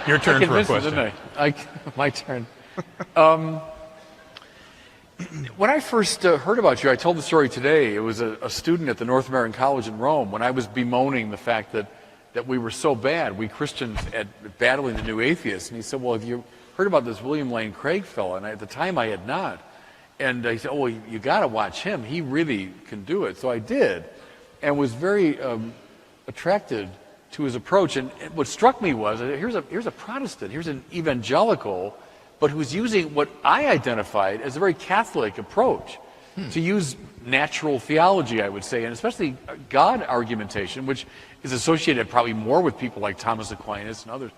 Your turn for a convinced him, question. didn't I? My turn. When I first heard about you, I told the story today. It was a student at the North American College in Rome when I was bemoaning the fact that we were so bad, we Christians, at battling the new atheists. And he said, well, have you heard about this William Lane Craig fellow? And at the time I had not. And I said, oh, well, you got to watch him. He really can do it. So I did, and was very attracted to his approach. And what struck me was, here's a Protestant, here's an evangelical, but who's using what I identified as a very Catholic approach to use natural theology, I would say, and especially God argumentation, which is associated probably more with people like Thomas Aquinas and others.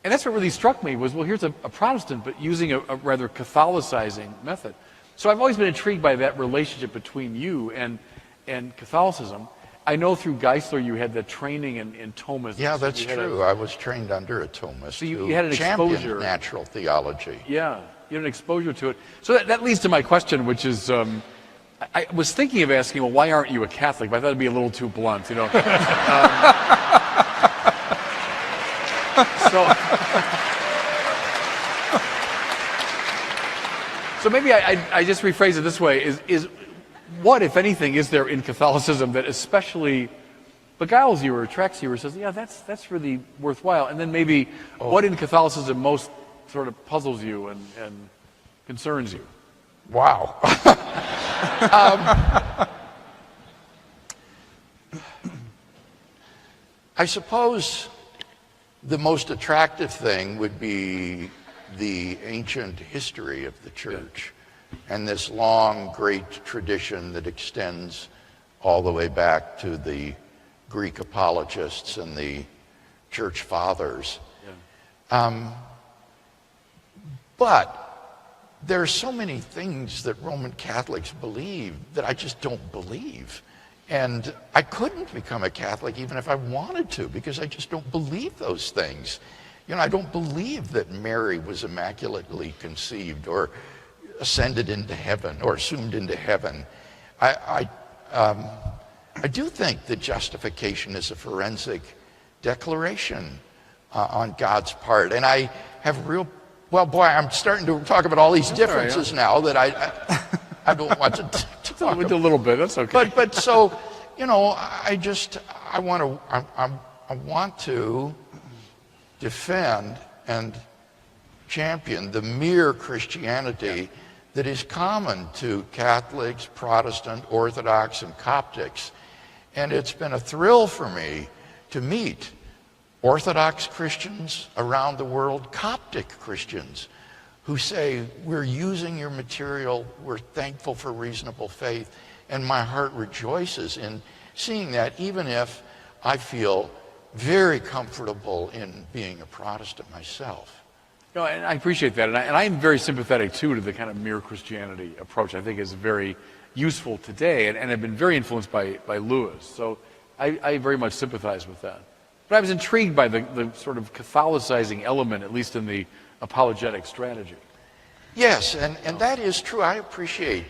And that's what really struck me was, well, here's a Protestant, but using a rather Catholicizing method. So I've always been intrigued by that relationship between you and Catholicism. I know through Geisler you had that training in Thomism. Yeah, that's true. I was trained under a Thomist. So you had an exposure. Natural theology. Yeah, you had an exposure to it. So that leads to my question, which is, I was thinking of asking, well, why aren't you a Catholic? But I thought it'd be a little too blunt, you know. So maybe I just rephrase it this way: is what, if anything, is there in Catholicism that especially beguiles you or attracts you or says, yeah, that's really worthwhile? And then maybe what in Catholicism most sort of puzzles you and concerns you? Wow. I suppose the most attractive thing would be the ancient history of the church and this long, great tradition that extends all the way back to the Greek apologists and the church fathers. But there are so many things that Roman Catholics believe that I just don't believe. And I couldn't become a Catholic even if I wanted to, because I just don't believe those things. You know, I don't believe that Mary was immaculately conceived or ascended into heaven or assumed into heaven. I do think that justification is a forensic declaration on God's part. And I have real, well, boy, I'm starting to talk about all these differences now that I don't want to talk about. A little bit, that's okay. But so, you know, I want to defend and champion the mere Christianity that is common to Catholics, Protestant, Orthodox, and Coptics. And it's been a thrill for me to meet Orthodox Christians around the world, Coptic Christians, who say, we're using your material, we're thankful for reasonable faith, and my heart rejoices in seeing that, even if I feel very comfortable in being a Protestant myself. No, and I appreciate that, and I am very sympathetic too to the kind of mere Christianity approach. I think is very useful today, and I've been very influenced by Lewis. So I very much sympathize with that. But I was intrigued by the sort of Catholicizing element, at least in the apologetic strategy. Yes, and that is true. I appreciate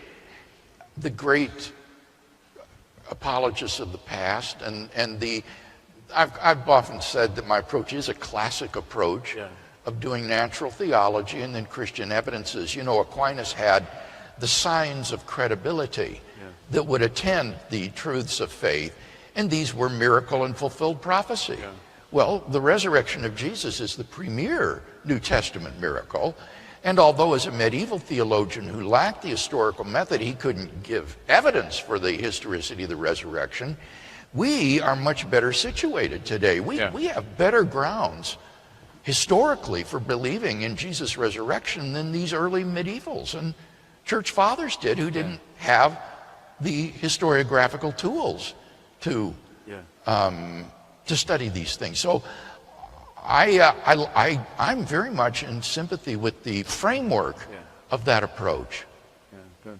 the great apologists of the past, and I've often said that my approach is a classic approach of doing natural theology and then Christian evidences. You know, Aquinas had the signs of credibility that would attend the truths of faith, and these were miracle and fulfilled prophecy. Well, the resurrection of Jesus is the premier New Testament miracle, and although as a medieval theologian who lacked the historical method, he couldn't give evidence for the historicity of the resurrection, we are much better situated today. We have better grounds historically for believing in Jesus' resurrection than these early medievals and church fathers did, who didn't have the historiographical tools to study these things. So I'm very much in sympathy with the framework of that approach. Good.